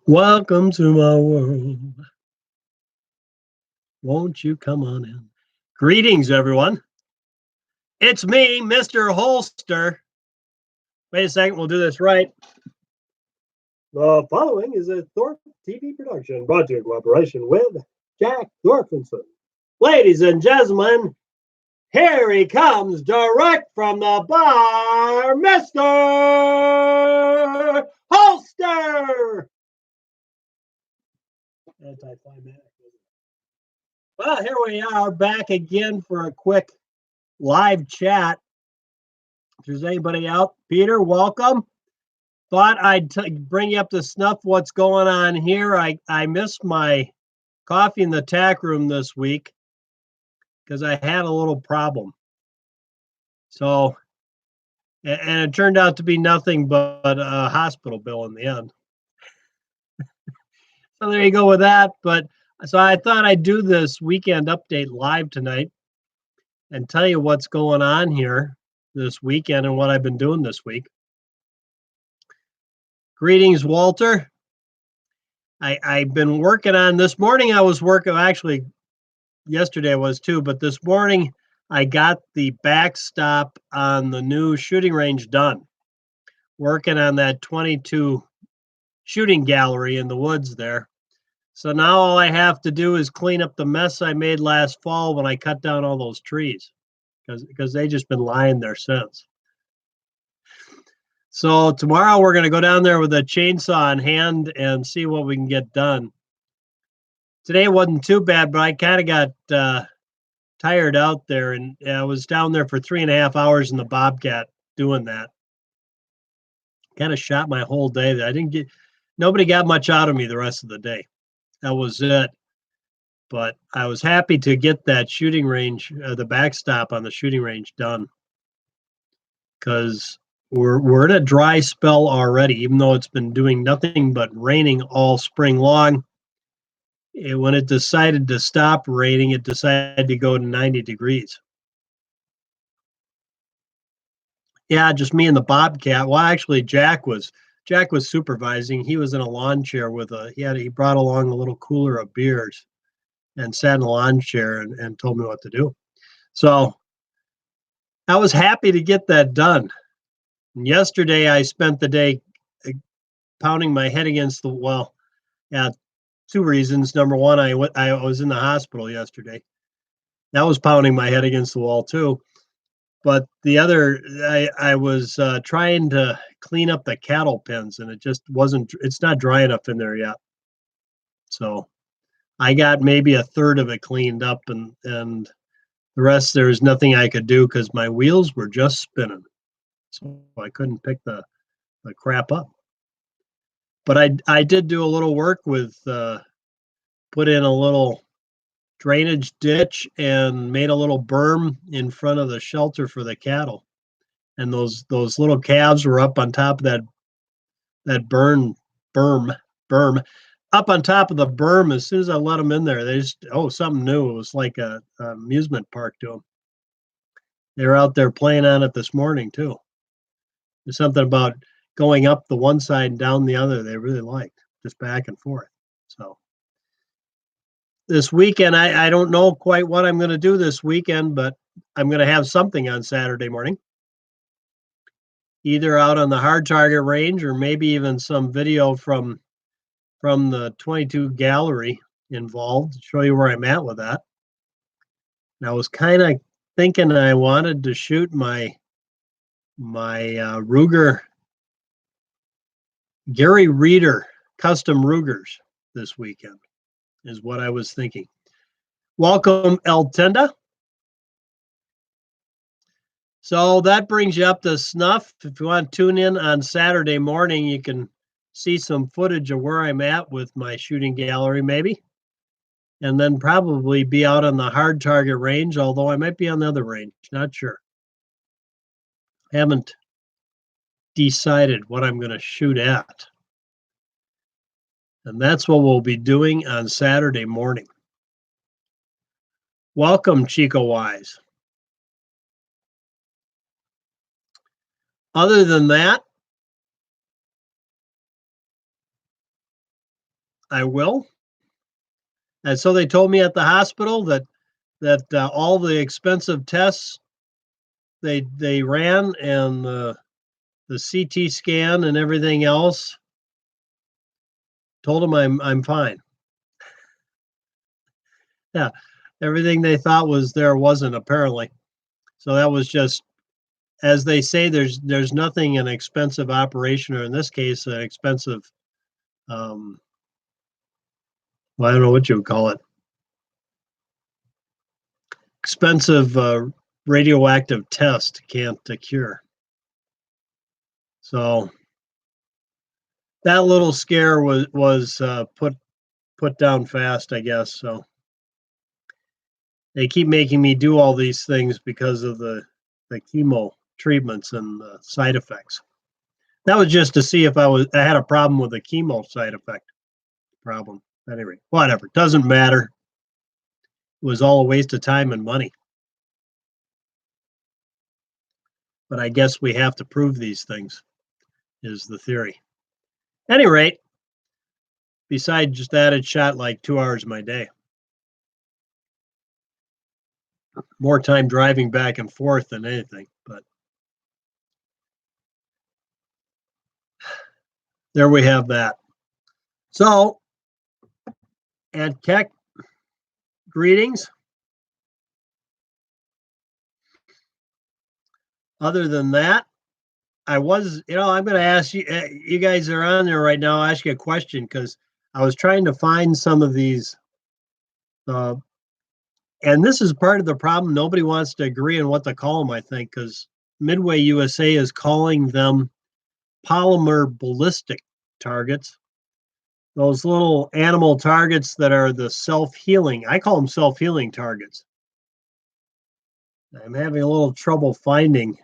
Welcome to my world. Won't you come on in? Greetings, everyone. It's me, Mr. Holster. Wait a second, we'll do this right. The following is a Thorpe TV production brought to you in cooperation with Jack Thorfinson. Ladies and gentlemen, here he comes direct from the bar, Mr. Holster. Anticlimactic. Well, here we are back again for a quick live chat. If there's anybody out, Peter, welcome. Thought I'd bring you up to snuff what's going on here. I missed my coffee in the tack room this week because I had a little problem. So, and it turned out to be nothing but a hospital bill in the end. So there you go with that. But so I thought I'd do this weekend update live tonight and tell you what's going on here this weekend and what I've been doing this week. Greetings, Walter. I've been working on this morning. I was working, actually, yesterday I was too, but this morning I got the backstop on the new shooting range done. Working on that 22 shooting gallery in the woods there. So now all I have to do is clean up the mess I made last fall when I cut down all those trees because they just been lying there since. So tomorrow we're going to go down there with a chainsaw in hand and see what we can get done. Today wasn't too bad, but I kind of got tired out there, and I was down there for 3.5 hours in the Bobcat doing that. Kind of shot my whole day. Nobody got much out of me the rest of the day. That was it. But I was happy to get that shooting range, the backstop on the shooting range done, because we're in a dry spell already, even though it's been doing nothing but raining all spring long. When it decided to stop raining, it decided to go to 90 degrees. Yeah, just me and the Bobcat. Well, actually, Jack was supervising. He was in a lawn chair with he brought along a little cooler of beers and sat in a lawn chair and told me what to do. So I was happy to get that done. And yesterday, I spent the day pounding my head against the wall. Yeah, two reasons. Number one, I was in the hospital yesterday. That was pounding my head against the wall too. But the other, I was trying to clean up the cattle pens, and it just wasn't. It's not dry enough in there yet. So I got maybe a third of it cleaned up, and the rest there was nothing I could do because my wheels were just spinning, so I couldn't pick the crap up. But I did do a little work with put in a little drainage ditch and made a little berm in front of the shelter for the cattle. And those little calves were up on top of that berm up on top of the berm. As soon as I let them in there, they just something new. It was like a amusement park to them. They were out there playing on it this morning too. There's something about going up the one side and down the other they really liked, just back and forth. So this weekend, I don't know quite what I'm going to do this weekend, but I'm going to have something on Saturday morning, either out on the hard target range or maybe even some video from the 22 gallery involved to show you where I'm at with that. And I was kind of thinking I wanted to shoot my Ruger Gary Reeder custom Rugers this weekend is what I was thinking. Welcome, El Tenda. So that brings you up to snuff. If you want to tune in on Saturday morning, you can see some footage of where I'm at with my shooting gallery, maybe. And then probably be out on the hard target range, although I might be on the other range. Not sure. Haven't decided what I'm going to shoot at. And that's what we'll be doing on Saturday morning. Welcome, Chico Wise. Other than that, I will. And so they told me at the hospital that all the expensive tests they ran and the CT scan and everything else told them I'm fine. Yeah, everything they thought was there wasn't apparently. So that was just, as they say, there's nothing an expensive operation, or in this case, an expensive, well, I don't know what you would call it, expensive radioactive test can't cure. So that little scare was put down fast, I guess. So they keep making me do all these things because of the chemo treatments and the side effects. That was just to see if I had a problem with the chemo side effect problem. Anyway, whatever, doesn't matter. It was all a waste of time and money. But I guess we have to prove these things, is the theory. At any rate, besides just that, it shot like 2 hours of my day. More time driving back and forth than anything, but there we have that. So, and Keck, greetings. Other than that, I'm going to ask you, you guys are on there right now, I'll ask you a question because I was trying to find some of these, and this is part of the problem. Nobody wants to agree on what to call them, I think, because Midway USA is calling them polymer ballistic targets. Those little animal targets that are the self-healing. I call them self-healing targets. I'm having a little trouble finding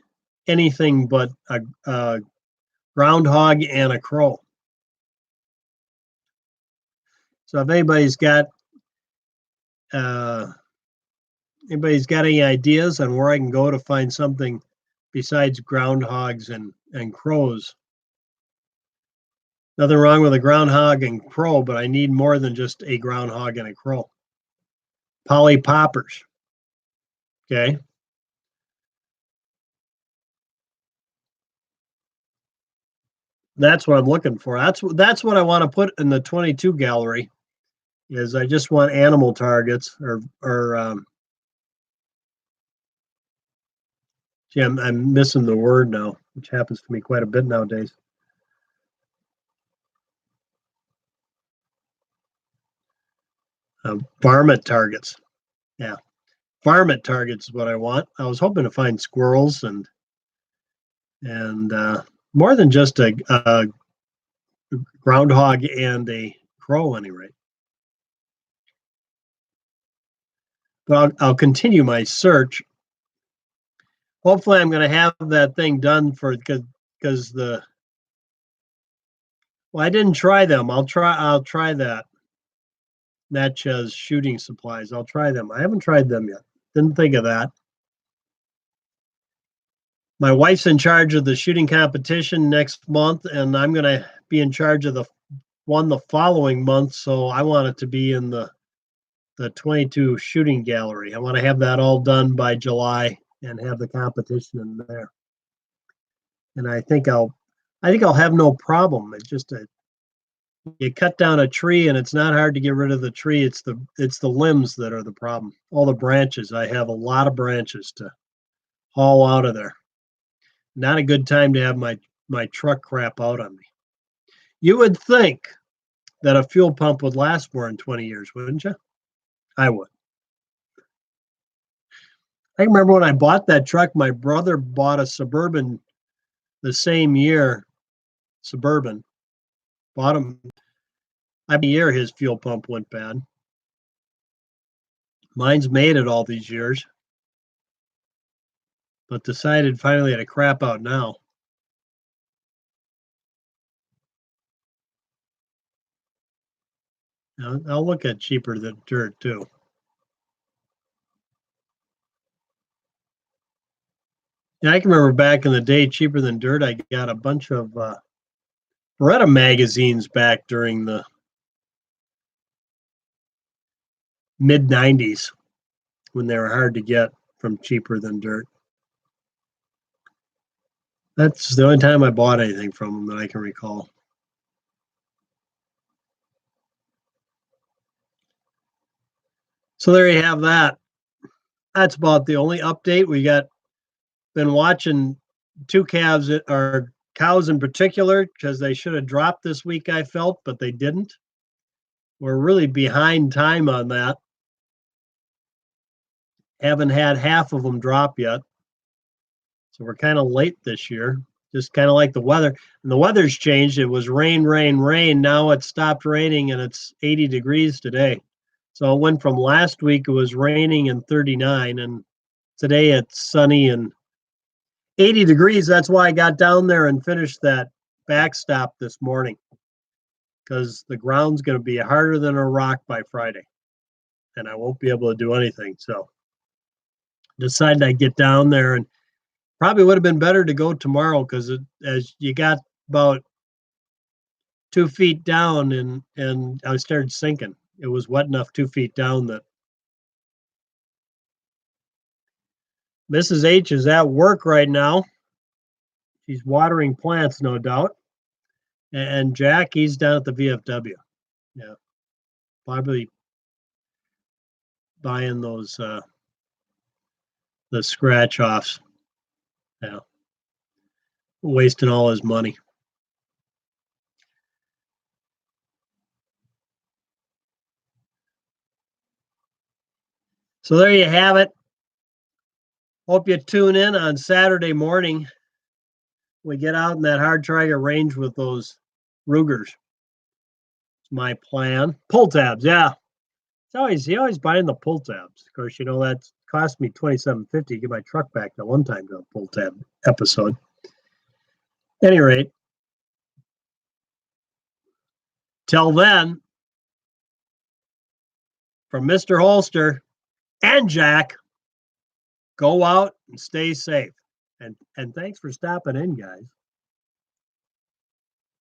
anything but a groundhog and a crow. So if anybody's got any ideas on where I can go to find something besides groundhogs and crows. Nothing wrong with a groundhog and crow, but I need more than just a groundhog and a crow. Polypoppers. Okay. That's what I'm looking for. That's what I want to put in the 22 gallery. Is I just want animal targets or gee, I'm missing the word now, which happens to me quite a bit nowadays. Varmint targets. Yeah, varmint targets is what I want. I was hoping to find squirrels and more than just a groundhog and a crow, anyway. But I'll continue my search. Hopefully, I'm going to have that thing done because I didn't try them. I'll try that. Natchez shooting supplies. I'll try them. I haven't tried them yet. Didn't think of that. My wife's in charge of the shooting competition next month, and I'm going to be in charge of the one the following month. So I want it to be in the 22 shooting gallery. I want to have that all done by July and have the competition in there. And I think I'll have no problem. It's just you cut down a tree and it's not hard to get rid of the tree. It's the limbs that are the problem. All the branches. I have a lot of branches to haul out of there. Not a good time to have my truck crap out on me. You would think that a fuel pump would last more than 20 years, wouldn't you? I would. I remember when I bought that truck, my brother bought a Suburban the same year. Suburban. Bought him. Every year his fuel pump went bad. Mine's made it all these years, but decided finally to crap out now. I'll look at cheaper than dirt too. Yeah, I can remember back in the day, cheaper than dirt. I got a bunch of Beretta magazines back during the mid 90s when they were hard to get from Cheaper Than Dirt. That's the only time I bought anything from them that I can recall. So there you have that. That's about the only update. We got been watching two calves, or cows in particular, because they should have dropped this week, I felt, but they didn't. We're really behind time on that. Haven't had half of them drop yet. So we're kind of late this year, just kind of like the weather. And the weather's changed. It was rain, rain, rain. Now it stopped raining and it's 80 degrees today. So it went from last week, it was raining and 39, and today it's sunny and 80 degrees. That's why I got down there and finished that backstop this morning, because the ground's going to be harder than a rock by Friday, and I won't be able to do anything. So decided I'd get down there, and probably would have been better to go tomorrow, because as you got about 2 feet down, and I started sinking. It was wet enough 2 feet down that Mrs. H is at work right now. She's watering plants, no doubt. And Jack, he's down at the VFW. Yeah, probably buying those the scratch offs. Yeah, wasting all his money. So there you have it. Hope you tune in on Saturday morning. We get out in that hard Traeger range with those Rugers. It's my plan. Pull tabs, yeah. He always buying the pull tabs. Of course, that cost me $27.50 to get my truck back that one time to a pull tab episode. At any rate, till then, from Mr. Holster and Jack, go out and stay safe. And thanks for stopping in, guys.